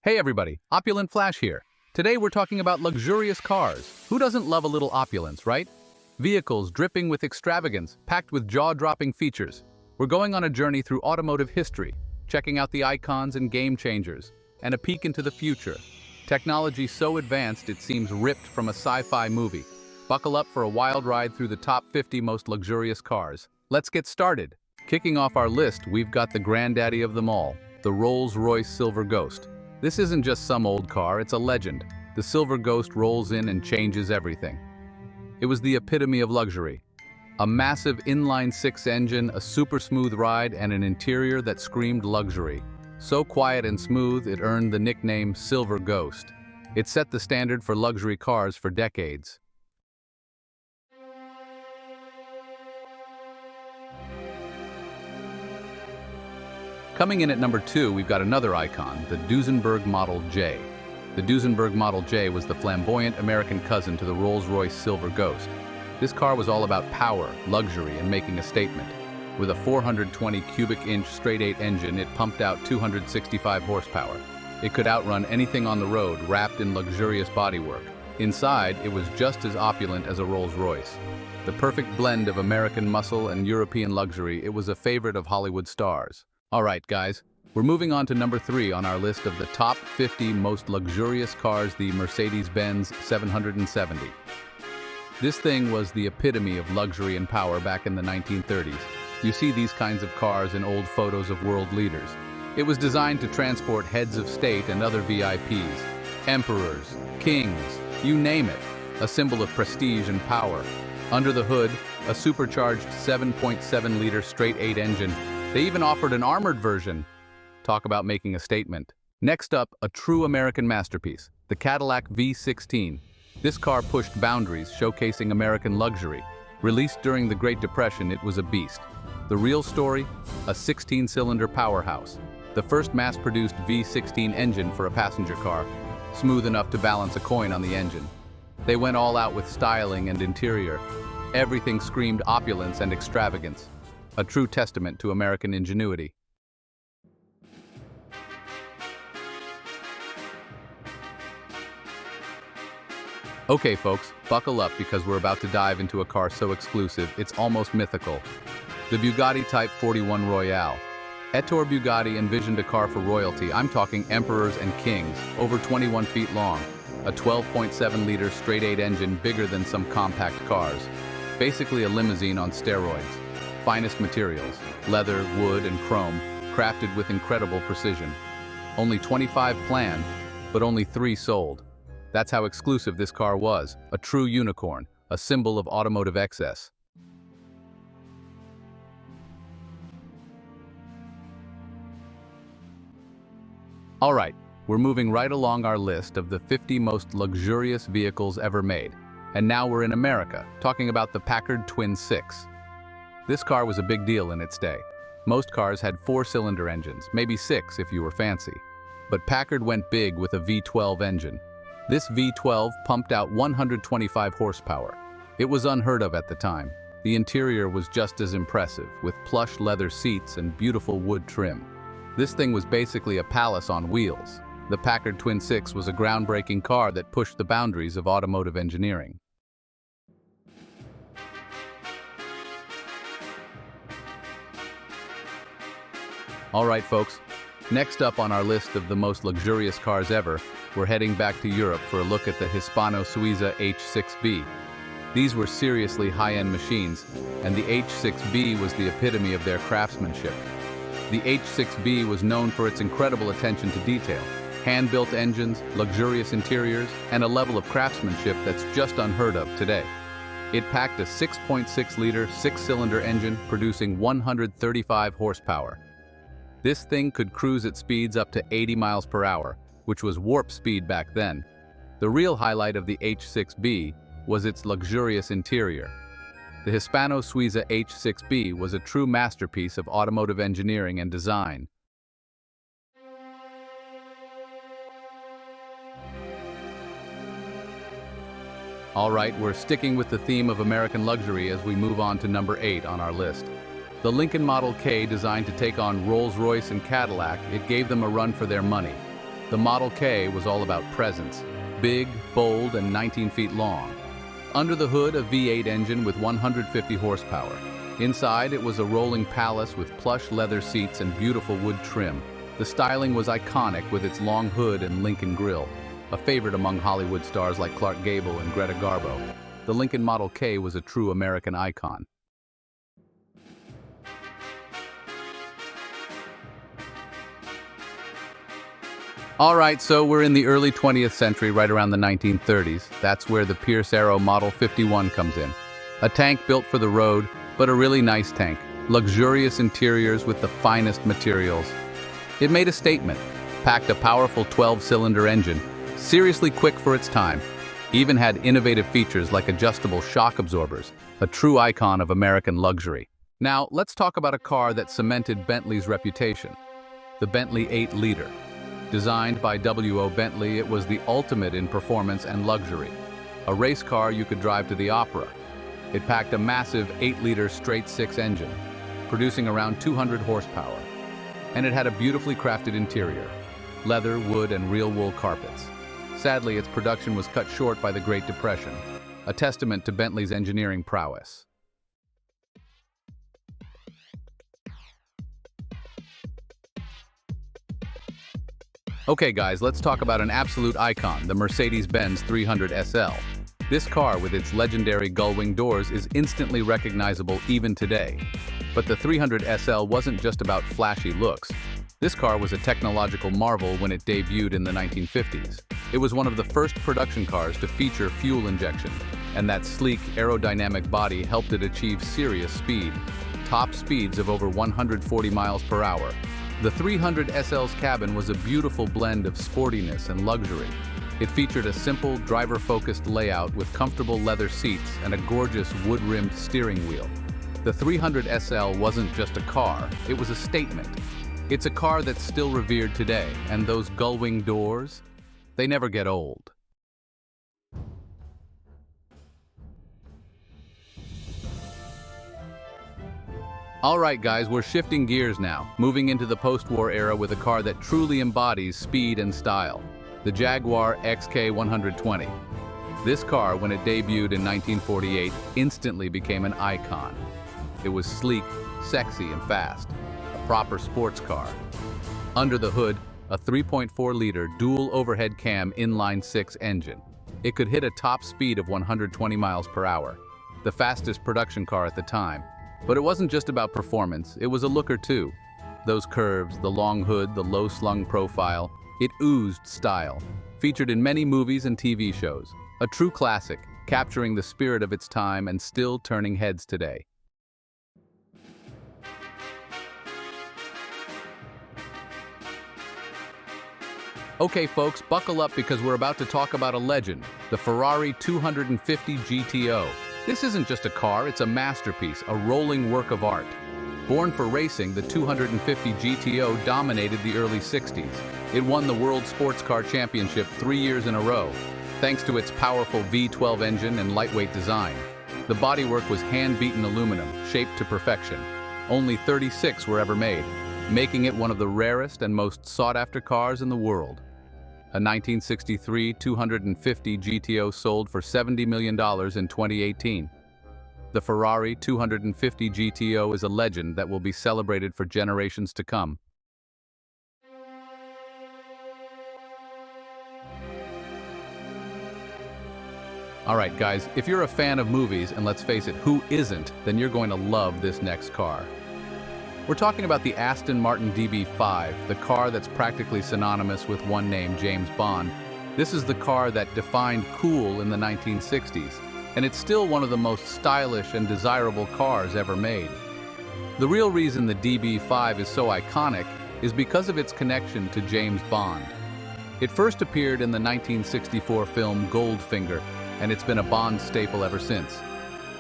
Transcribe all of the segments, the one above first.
Hey everybody, Opulent Flash here. Today we're talking about luxurious cars. Who doesn't love a little opulence, right? Vehicles dripping with extravagance, packed with jaw-dropping features. We're going on a journey through automotive history, checking out the icons and game changers, and a peek into the future. Technology so advanced it seems ripped from a sci-fi movie. Buckle up for a wild ride through the top 50 most luxurious cars. Let's get started. Kicking off our list, we've got the granddaddy of them all, the Rolls-Royce Silver Ghost. This isn't just some old car, it's a legend. The Silver Ghost rolls in and changes everything. It was the epitome of luxury. A massive inline-six engine, a super smooth ride, and an interior that screamed luxury. So quiet and smooth, it earned the nickname Silver Ghost. It set the standard for luxury cars for decades. Coming in at number 2, we've got another icon, the Duesenberg Model J. The Duesenberg Model J was the flamboyant American cousin to the Rolls-Royce Silver Ghost. This car was all about power, luxury, and making a statement. With a 420 cubic inch straight-8 engine, it pumped out 265 horsepower. It could outrun anything on the road, wrapped in luxurious bodywork. Inside, it was just as opulent as a Rolls-Royce. The perfect blend of American muscle and European luxury, it was a favorite of Hollywood stars. Alright guys, we're moving on to number 3 on our list of the top 50 most luxurious cars, the Mercedes-Benz 770. This thing was the epitome of luxury and power back in the 1930s. You see these kinds of cars in old photos of world leaders. It was designed to transport heads of state and other VIPs, emperors, kings, you name it, a symbol of prestige and power. Under the hood, a supercharged 7.7-liter straight-8 engine. They even offered an armored version. Talk about making a statement. Next up, a true American masterpiece, the Cadillac V16. This car pushed boundaries, showcasing American luxury. Released during the Great Depression, it was a beast. The real story? A 16-cylinder powerhouse. The first mass-produced V16 engine for a passenger car, smooth enough to balance a coin on the engine. They went all out with styling and interior. Everything screamed opulence and extravagance. A true testament to American ingenuity. Okay folks, buckle up because we're about to dive into a car so exclusive, it's almost mythical. The Bugatti Type 41 Royale. Ettore Bugatti envisioned a car for royalty. I'm talking emperors and kings, over 21 feet long. A 12.7-liter straight-8 engine bigger than some compact cars. Basically a limousine on steroids. Finest materials, leather, wood, and chrome, crafted with incredible precision. Only 25 planned, but only 3 sold. That's how exclusive this car was, a true unicorn, a symbol of automotive excess. Alright, we're moving right along our list of the 50 most luxurious vehicles ever made. And now we're in America, talking about the Packard Twin 6. This car was a big deal in its day. Most cars had 4-cylinder engines, maybe 6 if you were fancy. But Packard went big with a V12 engine. This V12 pumped out 125 horsepower. It was unheard of at the time. The interior was just as impressive, with plush leather seats and beautiful wood trim. This thing was basically a palace on wheels. The Packard Twin 6 was a groundbreaking car that pushed the boundaries of automotive engineering. Alright folks, next up on our list of the most luxurious cars ever, we're heading back to Europe for a look at the Hispano Sua H6B. These were seriously high-end machines, and the H6B was the epitome of their craftsmanship. The H6B was known for its incredible attention to detail, hand-built engines, luxurious interiors, and a level of craftsmanship that's just unheard of today. It packed a 6.6-liter, 6-cylinder engine producing 135 horsepower. This thing could cruise at speeds up to 80 miles per hour, which was warp speed back then. The real highlight of the H6B was its luxurious interior. The Hispano Sua H6B was a true masterpiece of automotive engineering and design. Alright, we're sticking with the theme of American luxury as we move on to number 8 on our list. The Lincoln Model K, designed to take on Rolls-Royce and Cadillac, it gave them a run for their money. The Model K was all about presence, big, bold, and 19 feet long. Under the hood, a V8 engine with 150 horsepower. Inside, it was a rolling palace with plush leather seats and beautiful wood trim. The styling was iconic with its long hood and Lincoln grille, a favorite among Hollywood stars like Clark Gable and Greta Garbo. The Lincoln Model K was a true American icon. All right, so we're in the early 20th century, right around the 1930s. That's where the Pierce Arrow Model 51 comes in. A tank built for the road, but a really nice tank. Luxurious interiors with the finest materials. It made a statement, packed a powerful 12-cylinder engine, seriously quick for its time. Even had innovative features like adjustable shock absorbers, a true icon of American luxury. Now, let's talk about a car that cemented Bentley's reputation, the Bentley 8-liter. Designed by W.O. Bentley, it was the ultimate in performance and luxury. A race car you could drive to the opera. It packed a massive 8-liter straight-six engine, producing around 200 horsepower. And it had a beautifully crafted interior, leather, wood, and real wool carpets. Sadly, its production was cut short by the Great Depression, a testament to Bentley's engineering prowess. Okay guys, let's talk about an absolute icon, the Mercedes-Benz 300 SL. This car, with its legendary gull-wing doors, is instantly recognizable even today. But the 300 SL wasn't just about flashy looks. This car was a technological marvel when it debuted in the 1950s. It was one of the first production cars to feature fuel injection, and that sleek, aerodynamic body helped it achieve serious speed, top speeds of over 140 miles per hour. The 300 SL's cabin was a beautiful blend of sportiness and luxury. It featured a simple, driver-focused layout with comfortable leather seats and a gorgeous wood-rimmed steering wheel. The 300 SL wasn't just a car, it was a statement. It's a car that's still revered today, and those gull-wing doors, they never get old. All right guys, we're shifting gears now, moving into the post-war era with a car that truly embodies speed and style, the Jaguar XJ120. This car, when it debuted in 1948, instantly became an icon. It was sleek, sexy, and fast, a proper sports car. Under the hood, a 3.4-liter dual overhead cam inline-six engine. It could hit a top speed of 120 miles per hour, the fastest production car at the time. But it wasn't just about performance, it was a looker too. Those curves, the long hood, the low-slung profile, it oozed style. Featured in many movies and TV shows. A true classic, capturing the spirit of its time and still turning heads today. Okay folks, buckle up because we're about to talk about a legend, the Ferrari 250 GTO. This isn't just a car, it's a masterpiece, a rolling work of art. Born for racing, the 250 GTO dominated the early 60s. It won the World Sports Car Championship 3 years in a row, thanks to its powerful V12 engine and lightweight design. The bodywork was hand-beaten aluminum, shaped to perfection. Only 36 were ever made, making it one of the rarest and most sought-after cars in the world. A 1963 250 GTO sold for $70 million in 2018. The Ferrari 250 GTO is a legend that will be celebrated for generations to come. Alright guys, if you're a fan of movies, and let's face it, who isn't, then you're going to love this next car. We're talking about the Aston Martin DB5, the car that's practically synonymous with one name, James Bond. This is the car that defined cool in the 1960s, and it's still one of the most stylish and desirable cars ever made. The real reason the DB5 is so iconic is because of its connection to James Bond. It first appeared in the 1964 film Goldfinger, and it's been a Bond staple ever since.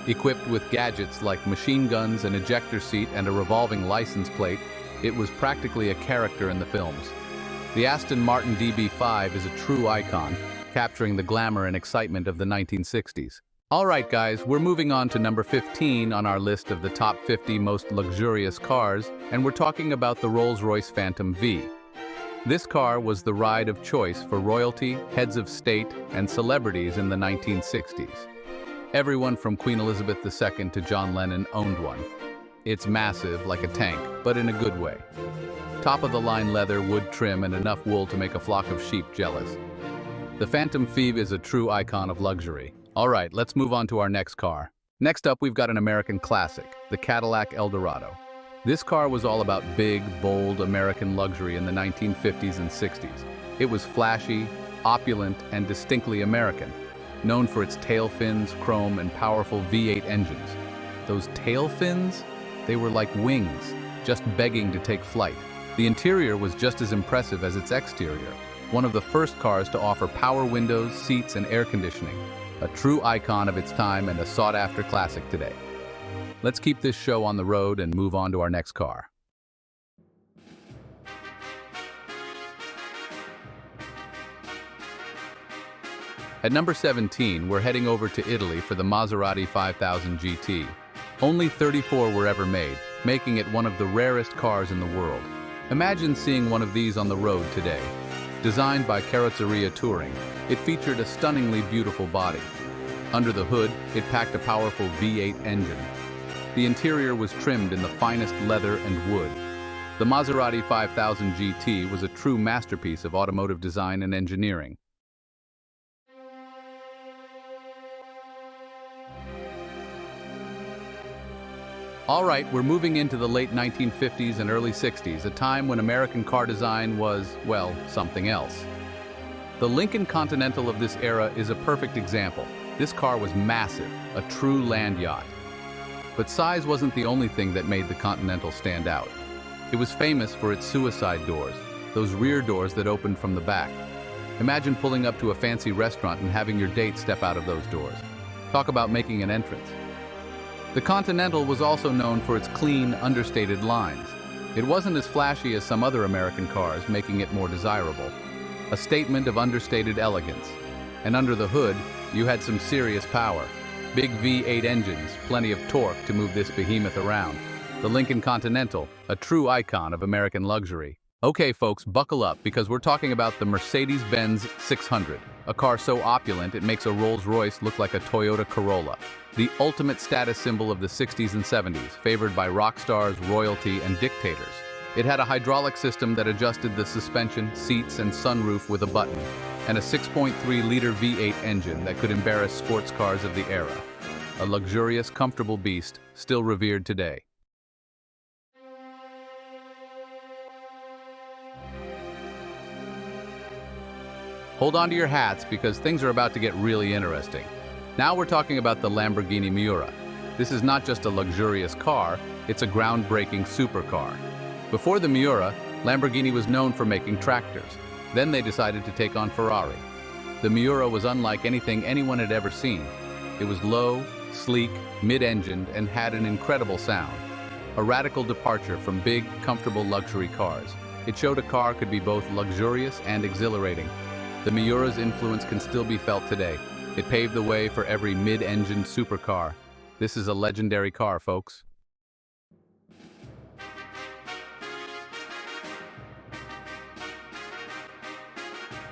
Equipped with gadgets like machine guns, an ejector seat, and a revolving license plate, it was practically a character in the films. The Aston Martin DB5 is a true icon, capturing the glamour and excitement of the 1960s. Alright guys, we're moving on to number 15 on our list of the top 50 most luxurious cars, and we're talking about the Rolls-Royce Phantom V. This car was the ride of choice for royalty, heads of state, and celebrities in the 1960s. Everyone from Queen Elizabeth II to John Lennon owned one. It's massive, like a tank, but in a good way. Top-of-the-line leather, wood trim, and enough wool to make a flock of sheep jealous. The Phantom Phoebe is a true icon of luxury. All right, let's move on to our next car. Next up, we've got an American classic, the Cadillac Eldorado. This car was all about big, bold American luxury in the 1950s and 60s. It was flashy, opulent, and distinctly American, known for its tail fins, chrome, and powerful V8 engines. Those tail fins? They were like wings, just begging to take flight. The interior was just as impressive as its exterior, one of the first cars to offer power windows, seats, and air conditioning, a true icon of its time and a sought-after classic today. Let's keep this show on the road and move on to our next car. At number 17, we're heading over to Italy for the Maserati 5000 GT. Only 34 were ever made, making it one of the rarest cars in the world. Imagine seeing one of these on the road today. Designed by Carrozzeria Touring, it featured a stunningly beautiful body. Under the hood, it packed a powerful V8 engine. The interior was trimmed in the finest leather and wood. The Maserati 5000 GT was a true masterpiece of automotive design and engineering. All right, we're moving into the late 1950s and early 60s, a time when American car design was, well, something else. The Lincoln Continental of this era is a perfect example. This car was massive, a true land yacht. But size wasn't the only thing that made the Continental stand out. It was famous for its suicide doors, those rear doors that opened from the back. Imagine pulling up to a fancy restaurant and having your date step out of those doors. Talk about making an entrance. The Continental was also known for its clean, understated lines. It wasn't as flashy as some other American cars, making it more desirable. A statement of understated elegance. And under the hood, you had some serious power. Big V8 engines, plenty of torque to move this behemoth around. The Lincoln Continental, a true icon of American luxury. Okay folks, buckle up because we're talking about the Mercedes-Benz 600, a car so opulent it makes a Rolls-Royce look like a Toyota Corolla. The ultimate status symbol of the 60s and 70s, favored by rock stars, royalty, and dictators. It had a hydraulic system that adjusted the suspension, seats, and sunroof with a button, and a 6.3-liter V8 engine that could embarrass sports cars of the era. A luxurious, comfortable beast, still revered today. Hold on to your hats because things are about to get really interesting. Now we're talking about the Lamborghini Miura. This is not just a luxurious car, it's a groundbreaking supercar. Before the Miura, Lamborghini was known for making tractors. Then they decided to take on Ferrari. The Miura was unlike anything anyone had ever seen. It was low, sleek, mid-engined, and had an incredible sound. A radical departure from big, comfortable luxury cars. It showed a car could be both luxurious and exhilarating. The Miura's influence can still be felt today. It paved the way for every mid-engined supercar. This is a legendary car, folks.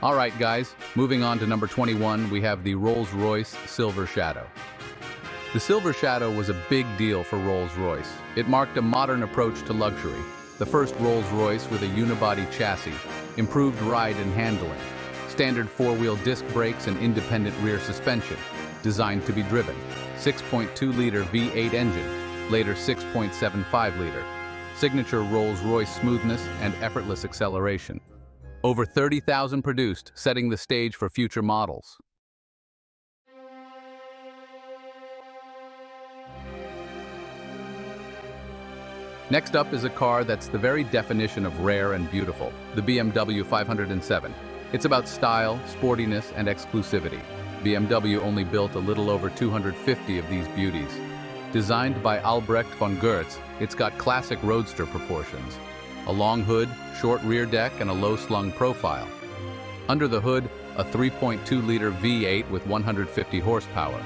All right, guys, moving on to number 21, we have the Rolls-Royce Silver Shadow. The Silver Shadow was a big deal for Rolls-Royce. It marked a modern approach to luxury. The first Rolls-Royce with a unibody chassis, improved ride and handling, standard four-wheel disc brakes and independent rear suspension, designed to be driven, 6.2-liter V8 engine, later 6.75-liter, signature Rolls-Royce smoothness and effortless acceleration. Over 30,000 produced, setting the stage for future models. Next up is a car that's the very definition of rare and beautiful, the BMW 507. It's about style, sportiness, and exclusivity. BMW only built a little over 250 of these beauties. Designed by Albrecht von Goertz, it's got classic roadster proportions. A long hood, short rear deck, and a low-slung profile. Under the hood, a 3.2-liter V8 with 150 horsepower.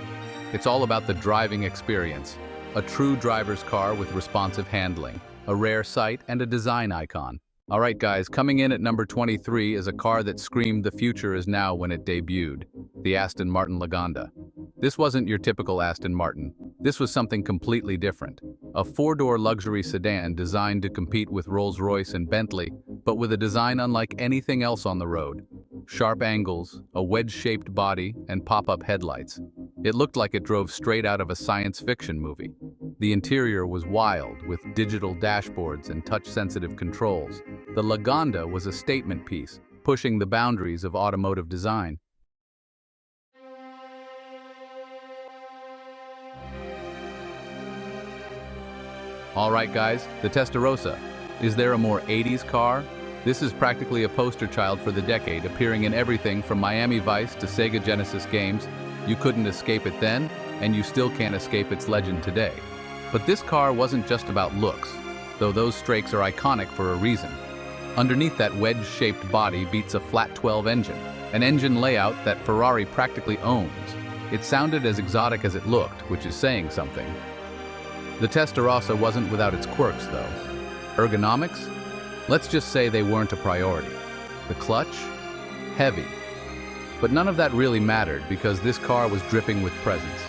It's all about the driving experience. A true driver's car with responsive handling, a rare sight and a design icon. All right, guys, coming in at number 23 is a car that screamed the future is now when it debuted, the Aston Martin Lagonda. This wasn't your typical Aston Martin. This was something completely different. A four-door luxury sedan designed to compete with Rolls-Royce and Bentley, but with a design unlike anything else on the road. Sharp angles, a wedge-shaped body, and pop-up headlights. It looked like it drove straight out of a science fiction movie. The interior was wild, with digital dashboards and touch-sensitive controls. The Lagonda was a statement piece, pushing the boundaries of automotive design. All right, guys, the Testarossa. Is there a more 80s car? This is practically a poster child for the decade, appearing in everything from Miami Vice to Sega Genesis games. You couldn't escape it then, and you still can't escape its legend today. But this car wasn't just about looks, though those strakes are iconic for a reason. Underneath that wedge-shaped body beats a flat 12 engine, an engine layout that Ferrari practically owns. It sounded as exotic as it looked, which is saying something. The Testarossa wasn't without its quirks, though. Ergonomics? Let's just say they weren't a priority. The clutch? Heavy. But none of that really mattered because this car was dripping with presence.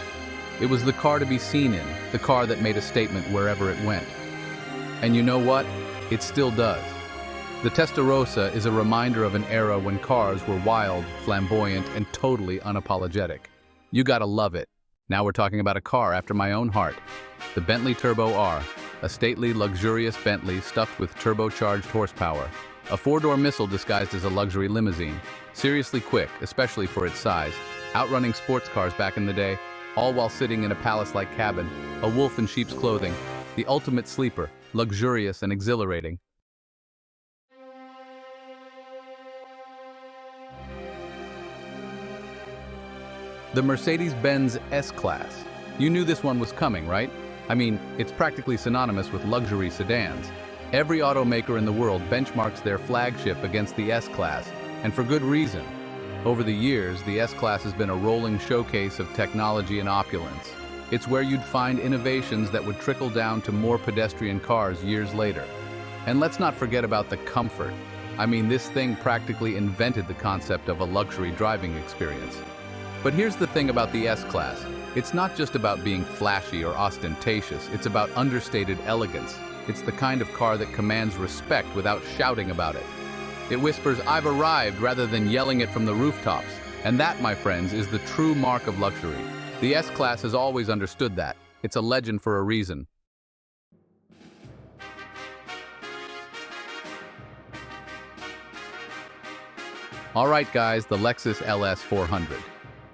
It was the car to be seen in, the car that made a statement wherever it went. And you know what? It still does. The Testarossa is a reminder of an era when cars were wild, flamboyant, and totally unapologetic. You gotta love it. Now we're talking about a car after my own heart. The Bentley Turbo R, a stately, luxurious Bentley stuffed with turbocharged horsepower. A four-door missile disguised as a luxury limousine. Seriously quick, especially for its size. Outrunning sports cars back in the day, all while sitting in a palace-like cabin, a wolf in sheep's clothing. The ultimate sleeper, luxurious and exhilarating. The Mercedes-Benz S-Class. You knew this one was coming, right? I mean, it's practically synonymous with luxury sedans. Every automaker in the world benchmarks their flagship against the S-Class, and for good reason. Over the years, the S-Class has been a rolling showcase of technology and opulence. It's where you'd find innovations that would trickle down to more pedestrian cars years later. And let's not forget about the comfort. I mean, this thing practically invented the concept of a luxury driving experience. But here's the thing about the S-Class. It's not just about being flashy or ostentatious, it's about understated elegance. It's the kind of car that commands respect without shouting about it. It whispers, "I've arrived," rather than yelling it from the rooftops. And that, my friends, is the true mark of luxury. The S-Class has always understood that. It's a legend for a reason. All right, guys, the Lexus LS400.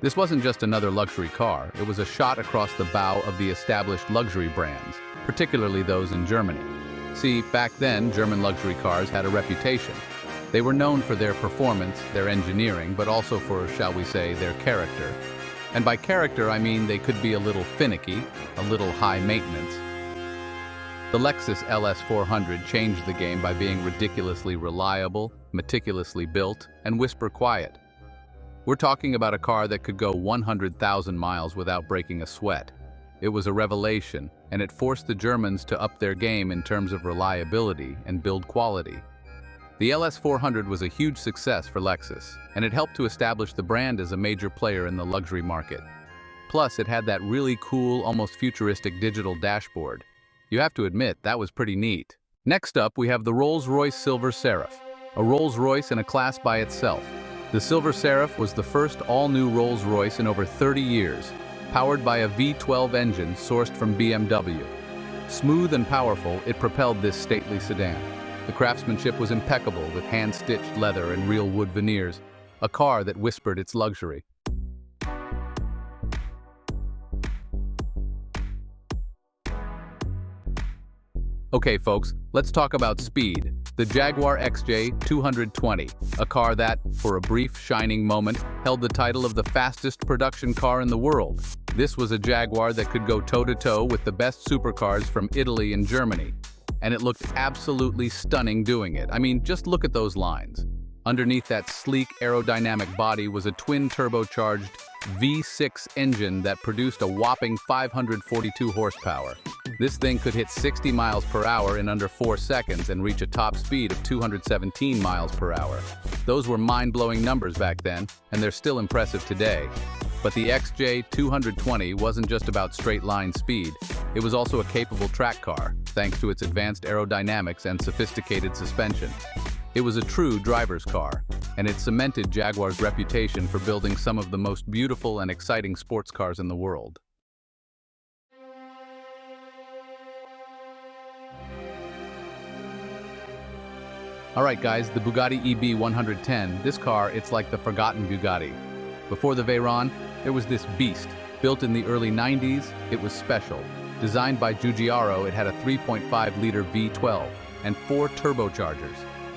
This wasn't just another luxury car, it was a shot across the bow of the established luxury brands, particularly those in Germany. See, back then, German luxury cars had a reputation. They were known for their performance, their engineering, but also for, shall we say, their character. And by character, I mean they could be a little finicky, a little high maintenance. The Lexus LS400 changed the game by being ridiculously reliable, meticulously built, and whisper quiet. We're talking about a car that could go 100,000 miles without breaking a sweat. It was a revelation, and it forced the Germans to up their game in terms of reliability and build quality. The LS400 was a huge success for Lexus, and it helped to establish the brand as a major player in the luxury market. Plus, it had that really cool, almost futuristic digital dashboard. You have to admit, that was pretty neat. Next up, we have the Rolls-Royce Silver Seraph, a Rolls-Royce in a class by itself. The Silver Seraph was the first all-new Rolls-Royce in over 30 years, powered by a V12 engine sourced from BMW. Smooth and powerful, it propelled this stately sedan. The craftsmanship was impeccable with hand-stitched leather and real wood veneers, a car that whispered its luxury. Okay, folks, let's talk about speed. The Jaguar XJ120, a car that, for a brief, shining moment, held the title of the fastest production car in the world. This was a Jaguar that could go toe-to-toe with the best supercars from Italy and Germany. And it looked absolutely stunning doing it. I mean, just look at those lines. Underneath that sleek aerodynamic body was a twin-turbocharged V6 engine that produced a whopping 542 horsepower. This thing could hit 60 miles per hour in under 4 seconds and reach a top speed of 217 miles per hour. Those were mind-blowing numbers back then, and they're still impressive today. But the XJ220 wasn't just about straight-line speed. It was also a capable track car, thanks to its advanced aerodynamics and sophisticated suspension. It was a true driver's car, and it cemented Jaguar's reputation for building some of the most beautiful and exciting sports cars in the world. Alright guys, the Bugatti EB110, this car, it's like the forgotten Bugatti. Before the Veyron, there was this beast. Built in the early 90s, it was special. Designed by Giugiaro, it had a 3.5-liter V12 and 4 turbochargers.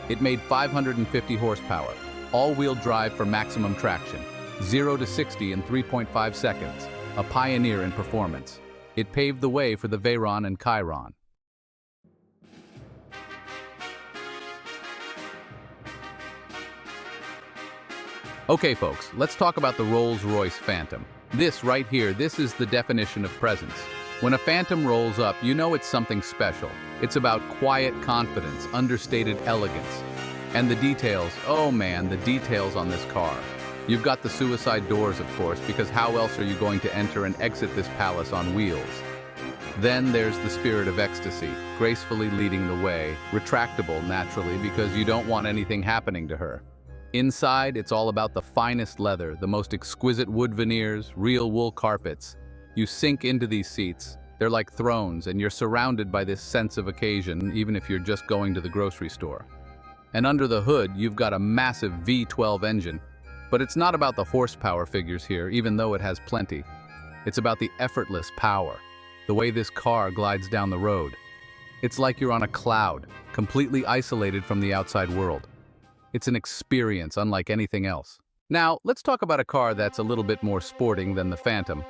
It made 550 horsepower, all-wheel drive for maximum traction, 0 to 60 in 3.5 seconds, a pioneer in performance. It paved the way for the Veyron and Chiron. Okay folks, let's talk about the Rolls-Royce Phantom. This right here, this is the definition of presence. When a Phantom rolls up, you know it's something special. It's about quiet confidence, understated elegance. And the details, oh man, the details on this car. You've got the suicide doors, of course, because how else are you going to enter and exit this palace on wheels? Then there's the spirit of ecstasy, gracefully leading the way, retractable naturally because you don't want anything happening to her. Inside, it's all about the finest leather, the most exquisite wood veneers, real wool carpets. You sink into these seats. They're like thrones, and you're surrounded by this sense of occasion, even if you're just going to the grocery store. And under the hood, you've got a massive V12 engine. But it's not about the horsepower figures here, even though it has plenty. It's about the effortless power, the way this car glides down the road. It's like you're on a cloud, completely isolated from the outside world. It's an experience unlike anything else. Now, let's talk about a car that's a little bit more sporting than the Phantom.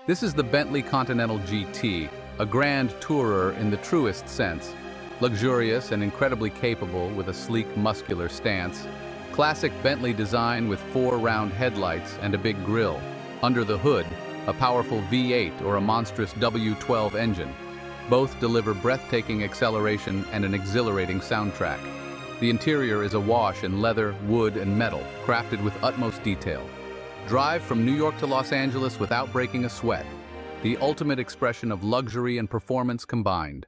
This is the Bentley Continental GT, a grand tourer in the truest sense. Luxurious and incredibly capable with a sleek, muscular stance. Classic Bentley design with 4 round headlights and a big grille. Under the hood, a powerful V8 or a monstrous W12 engine. Both deliver breathtaking acceleration and an exhilarating soundtrack. The interior is awash in leather, wood, and metal, crafted with utmost detail. Drive from New York to Los Angeles without breaking a sweat. The ultimate expression of luxury and performance combined.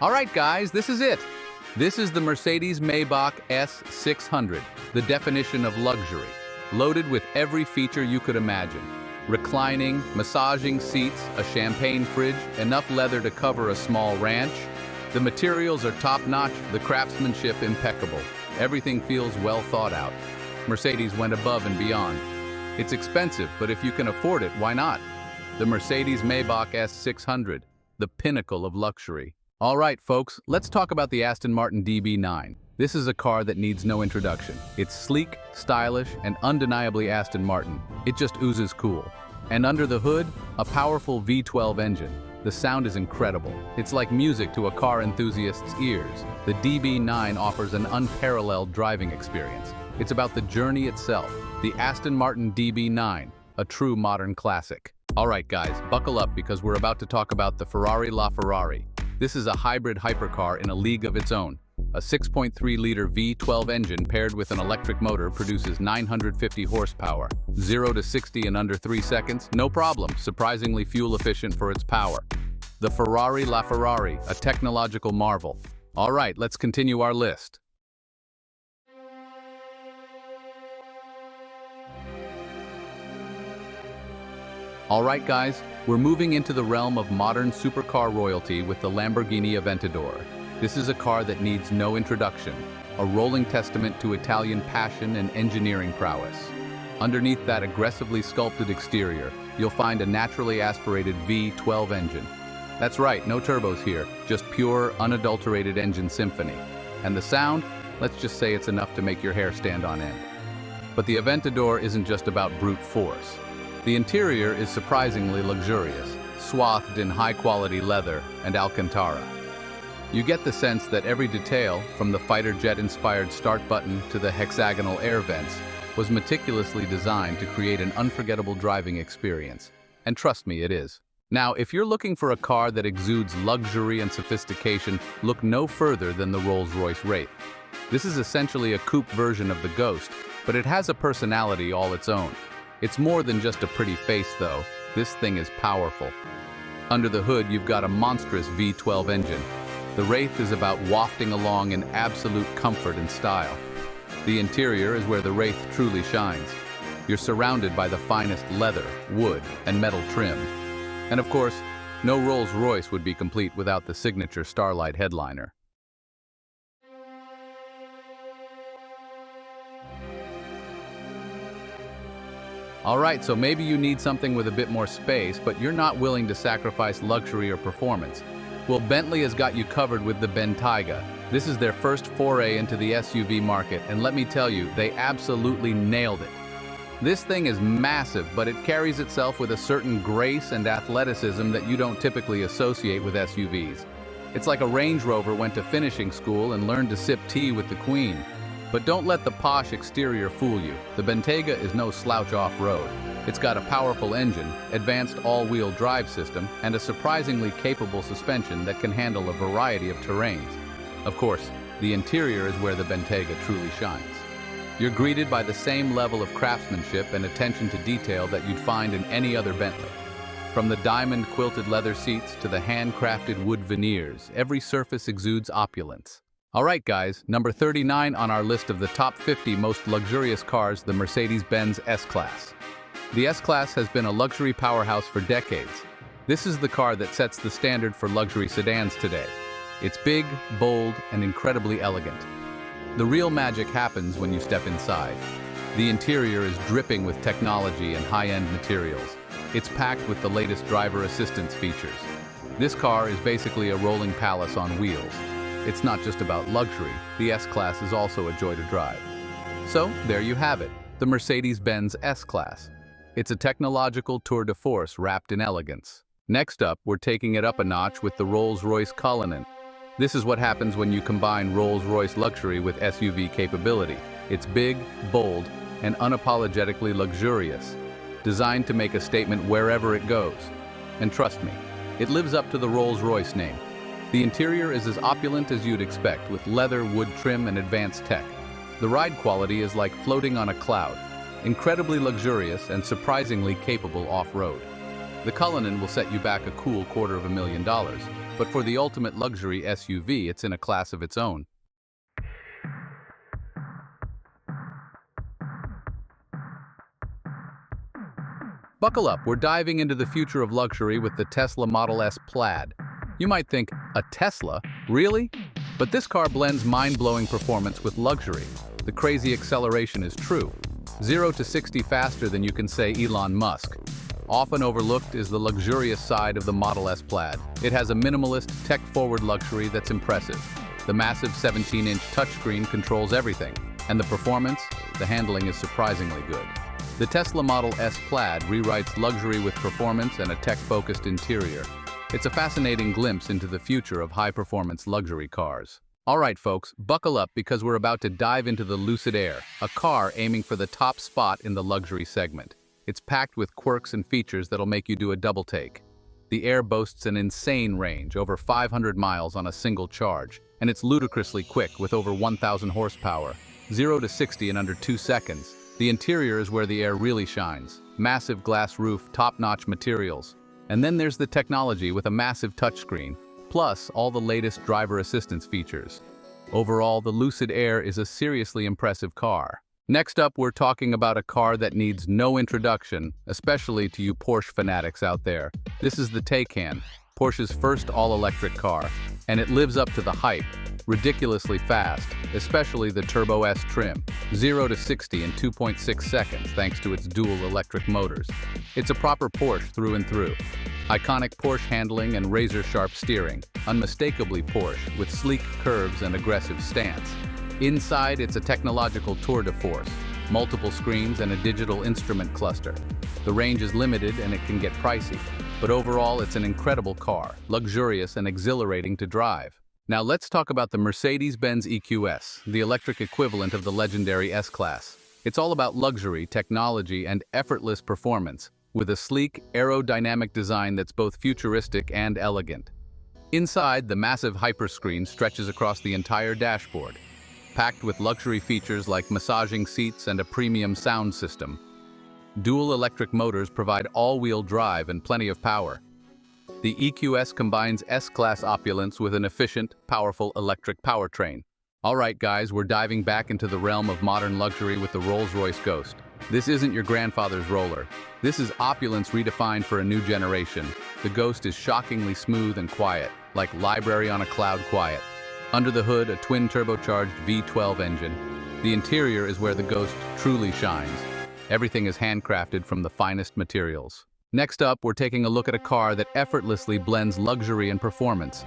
All right, guys, this is it. This is the Mercedes Maybach S600, the definition of luxury, loaded with every feature you could imagine. Reclining, massaging seats, a champagne fridge, enough leather to cover a small ranch. The materials are top-notch, the craftsmanship impeccable. Everything feels well thought out. Mercedes went above and beyond. It's expensive, but if you can afford it, why not? The Mercedes Maybach S600, the pinnacle of luxury. All right, folks, let's talk about the Aston Martin DB5. This is a car that needs no introduction. It's sleek, stylish, and undeniably Aston Martin. It just oozes cool. And under the hood, a powerful V12 engine. The sound is incredible. It's like music to a car enthusiast's ears. The DB5 offers an unparalleled driving experience. It's about the journey itself. The Aston Martin DB5, a true modern classic. All right, guys, buckle up because we're about to talk about the Ferrari LaFerrari. This is a hybrid hypercar in a league of its own. A 6.3-liter V12 engine paired with an electric motor produces 950 horsepower. 0 to 60 in under 3 seconds, no problem, surprisingly fuel-efficient for its power. The Ferrari LaFerrari, a technological marvel. All right, let's continue our list. All right, guys, we're moving into the realm of modern supercar royalty with the Lamborghini Aventador. This is a car that needs no introduction, a rolling testament to Italian passion and engineering prowess. Underneath that aggressively sculpted exterior, you'll find a naturally aspirated V12 engine. That's right, no turbos here, just pure, unadulterated engine symphony. And the sound? Let's just say it's enough to make your hair stand on end. But the Aventador isn't just about brute force. The interior is surprisingly luxurious, swathed in high-quality leather and Alcantara. You get the sense that every detail, from the fighter jet-inspired start button to the hexagonal air vents, was meticulously designed to create an unforgettable driving experience. And trust me, it is. Now, if you're looking for a car that exudes luxury and sophistication, look no further than the Rolls-Royce Wraith. This is essentially a coupe version of the Ghost, but it has a personality all its own. It's more than just a pretty face, though. This thing is powerful. Under the hood, you've got a monstrous V12 engine. The Wraith is about wafting along in absolute comfort and style. The interior is where the Wraith truly shines. You're surrounded by the finest leather, wood, and metal trim. And of course, no Rolls-Royce would be complete without the signature Starlight headliner. Alright, so maybe you need something with a bit more space, but you're not willing to sacrifice luxury or performance. Well, Bentley has got you covered with the Bentayga. This is their first foray into the SUV market, and let me tell you, they absolutely nailed it. This thing is massive, but it carries itself with a certain grace and athleticism that you don't typically associate with SUVs. It's like a Range Rover went to finishing school and learned to sip tea with the Queen. But don't let the posh exterior fool you. The Bentayga is no slouch off-road. It's got a powerful engine, advanced all-wheel drive system, and a surprisingly capable suspension that can handle a variety of terrains. Of course, the interior is where the Bentayga truly shines. You're greeted by the same level of craftsmanship and attention to detail that you'd find in any other Bentley. From the diamond quilted leather seats to the handcrafted wood veneers, every surface exudes opulence. Alright guys, number 39 on our list of the top 50 most luxurious cars, the Mercedes-Benz S-Class. The S-Class has been a luxury powerhouse for decades. This is the car that sets the standard for luxury sedans today. It's big, bold, and incredibly elegant. The real magic happens when you step inside. The interior is dripping with technology and high-end materials. It's packed with the latest driver assistance features. This car is basically a rolling palace on wheels. It's not just about luxury, the S-Class is also a joy to drive. So, there you have it, the Mercedes-Benz S-Class. It's a technological tour de force wrapped in elegance. Next up, we're taking it up a notch with the Rolls-Royce Cullinan. This is what happens when you combine Rolls-Royce luxury with SUV capability. It's big, bold, and unapologetically luxurious, designed to make a statement wherever it goes. And trust me, it lives up to the Rolls-Royce name. The interior is as opulent as you'd expect, with leather, wood trim, and advanced tech. The ride quality is like floating on a cloud, incredibly luxurious and surprisingly capable off-road. The Cullinan will set you back a cool $250,000, but for the ultimate luxury SUV, it's in a class of its own. Buckle up, we're diving into the future of luxury with the Tesla Model S Plaid. You might think, a Tesla? Really? But this car blends mind-blowing performance with luxury. The crazy acceleration is true. 0 to 60 faster than you can say Elon Musk. Often overlooked is the luxurious side of the Model S Plaid. It has a minimalist, tech-forward luxury that's impressive. The massive 17-inch touchscreen controls everything, and the performance, the handling is surprisingly good. The Tesla Model S Plaid rewrites luxury with performance and a tech-focused interior. It's a fascinating glimpse into the future of high-performance luxury cars. Alright folks, buckle up because we're about to dive into the Lucid Air, a car aiming for the top spot in the luxury segment. It's packed with quirks and features that'll make you do a double take. The Air boasts an insane range, over 500 miles on a single charge, and it's ludicrously quick with over 1,000 horsepower, 0 to 60 in under 2 seconds. The interior is where the Air really shines. Massive glass roof, top-notch materials. And then there's the technology with a massive touchscreen, plus all the latest driver assistance features. Overall, the Lucid Air is a seriously impressive car. Next up, we're talking about a car that needs no introduction, especially to you Porsche fanatics out there. This is the Taycan, Porsche's first all-electric car, and it lives up to the hype. Ridiculously fast, especially the Turbo S trim, 0 to 60 in 2.6 seconds thanks to its dual electric motors. It's a proper Porsche through and through. Iconic Porsche handling and razor-sharp steering, unmistakably Porsche with sleek curves and aggressive stance. Inside, it's a technological tour de force, multiple screens and a digital instrument cluster. The range is limited and it can get pricey, but overall it's an incredible car, luxurious and exhilarating to drive. Now let's talk about the Mercedes-Benz EQS, the electric equivalent of the legendary S-Class. It's all about luxury, technology, and effortless performance, with a sleek, aerodynamic design that's both futuristic and elegant. Inside, the massive hyperscreen stretches across the entire dashboard, packed with luxury features like massaging seats and a premium sound system. Dual electric motors provide all-wheel drive and plenty of power. The EQS combines S-Class opulence with an efficient, powerful electric powertrain. Alright guys, we're diving back into the realm of modern luxury with the Rolls-Royce Ghost. This isn't your grandfather's roller. This is opulence redefined for a new generation. The Ghost is shockingly smooth and quiet, like library on a cloud quiet. Under the hood, a twin-turbocharged V12 engine. The interior is where the Ghost truly shines. Everything is handcrafted from the finest materials. Next up, we're taking a look at a car that effortlessly blends luxury and performance.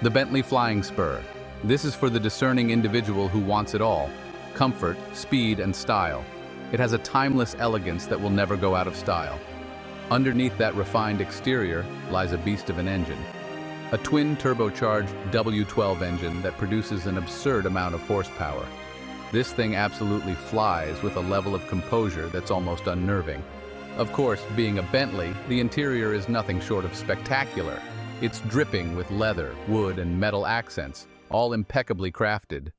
The Bentley Flying Spur. This is for the discerning individual who wants it all: comfort, speed, and style. It has a timeless elegance that will never go out of style. Underneath that refined exterior lies a beast of an engine. A twin-turbocharged W12 engine that produces an absurd amount of horsepower. This thing absolutely flies with a level of composure that's almost unnerving. Of course, being a Bentley, the interior is nothing short of spectacular. It's dripping with leather, wood, and metal accents, all impeccably crafted.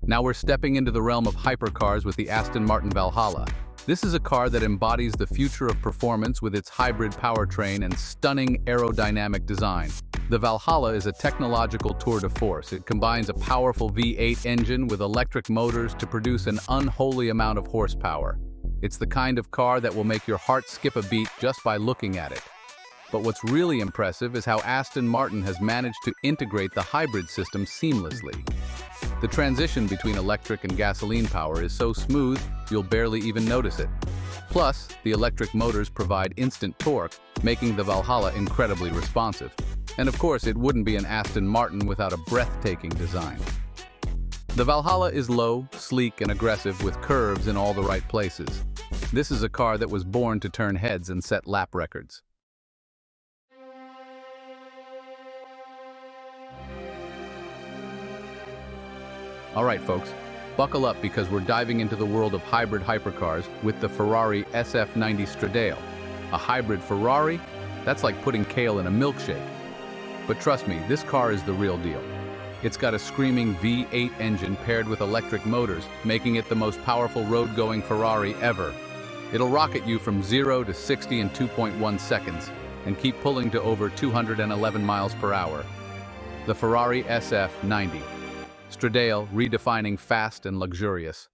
Now we're stepping into the realm of hypercars with the Aston Martin Valhalla. This is a car that embodies the future of performance with its hybrid powertrain and stunning aerodynamic design. The Valhalla is a technological tour de force. It combines a powerful V8 engine with electric motors to produce an unholy amount of horsepower. It's the kind of car that will make your heart skip a beat just by looking at it. But what's really impressive is how Aston Martin has managed to integrate the hybrid system seamlessly. The transition between electric and gasoline power is so smooth, you'll barely even notice it. Plus, the electric motors provide instant torque, making the Valhalla incredibly responsive. And of course, it wouldn't be an Aston Martin without a breathtaking design. The Valhalla is low, sleek, and aggressive with curves in all the right places. This is a car that was born to turn heads and set lap records. Alright folks, buckle up because we're diving into the world of hybrid hypercars with the Ferrari SF90 Stradale. A hybrid Ferrari? That's like putting kale in a milkshake. But trust me, this car is the real deal. It's got a screaming V8 engine paired with electric motors, making it the most powerful road-going Ferrari ever. It'll rocket you from 0 to 60 in 2.1 seconds and keep pulling to over 211 miles per hour. The Ferrari SF90. Stradale, redefining fast and luxurious.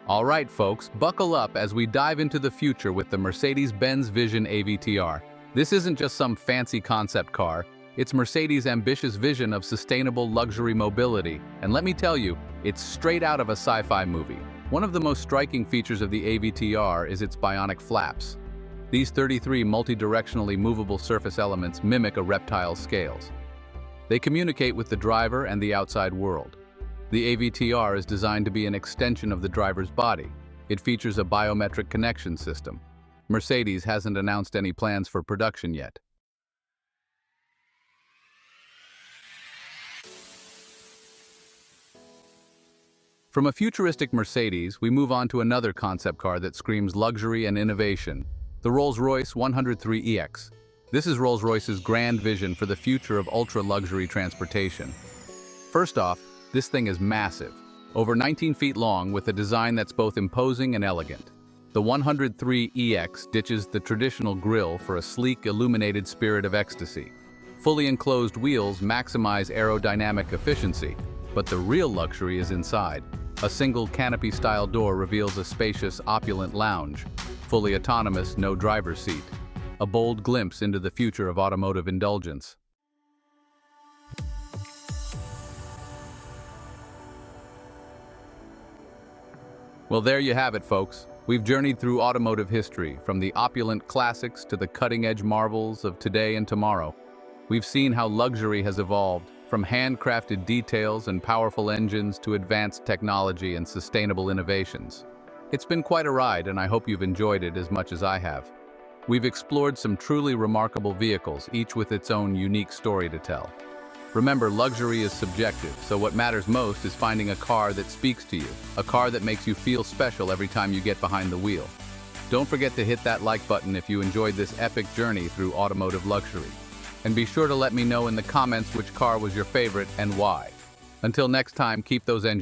All right, folks, buckle up as we dive into the future with the Mercedes-Benz Vision AVTR. This isn't just some fancy concept car, it's Mercedes' ambitious vision of sustainable luxury mobility. And let me tell you, it's straight out of a sci-fi movie. One of the most striking features of the AVTR is its bionic flaps. These 33 multi-directionally movable surface elements mimic a reptile's scales. They communicate with the driver and the outside world. The AVTR is designed to be an extension of the driver's body. It features a biometric connection system. Mercedes hasn't announced any plans for production yet. From a futuristic Mercedes, we move on to another concept car that screams luxury and innovation. The Rolls-Royce 103EX. This is Rolls-Royce's grand vision for the future of ultra-luxury transportation. First off, this thing is massive, over 19 feet long with a design that's both imposing and elegant. The 103EX ditches the traditional grille for a sleek, illuminated spirit of ecstasy. Fully enclosed wheels maximize aerodynamic efficiency, but the real luxury is inside. A single canopy-style door reveals a spacious, opulent lounge. Fully autonomous, no driver's seat. A bold glimpse into the future of automotive indulgence. Well, there you have it, folks. We've journeyed through automotive history, from the opulent classics to the cutting-edge marvels of today and tomorrow. We've seen how luxury has evolved, from handcrafted details and powerful engines to advanced technology and sustainable innovations. It's been quite a ride, and I hope you've enjoyed it as much as I have. We've explored some truly remarkable vehicles, each with its own unique story to tell. Remember, luxury is subjective, so what matters most is finding a car that speaks to you, a car that makes you feel special every time you get behind the wheel. Don't forget to hit that like button if you enjoyed this epic journey through automotive luxury. And be sure to let me know in the comments which car was your favorite and why. Until next time, keep those engines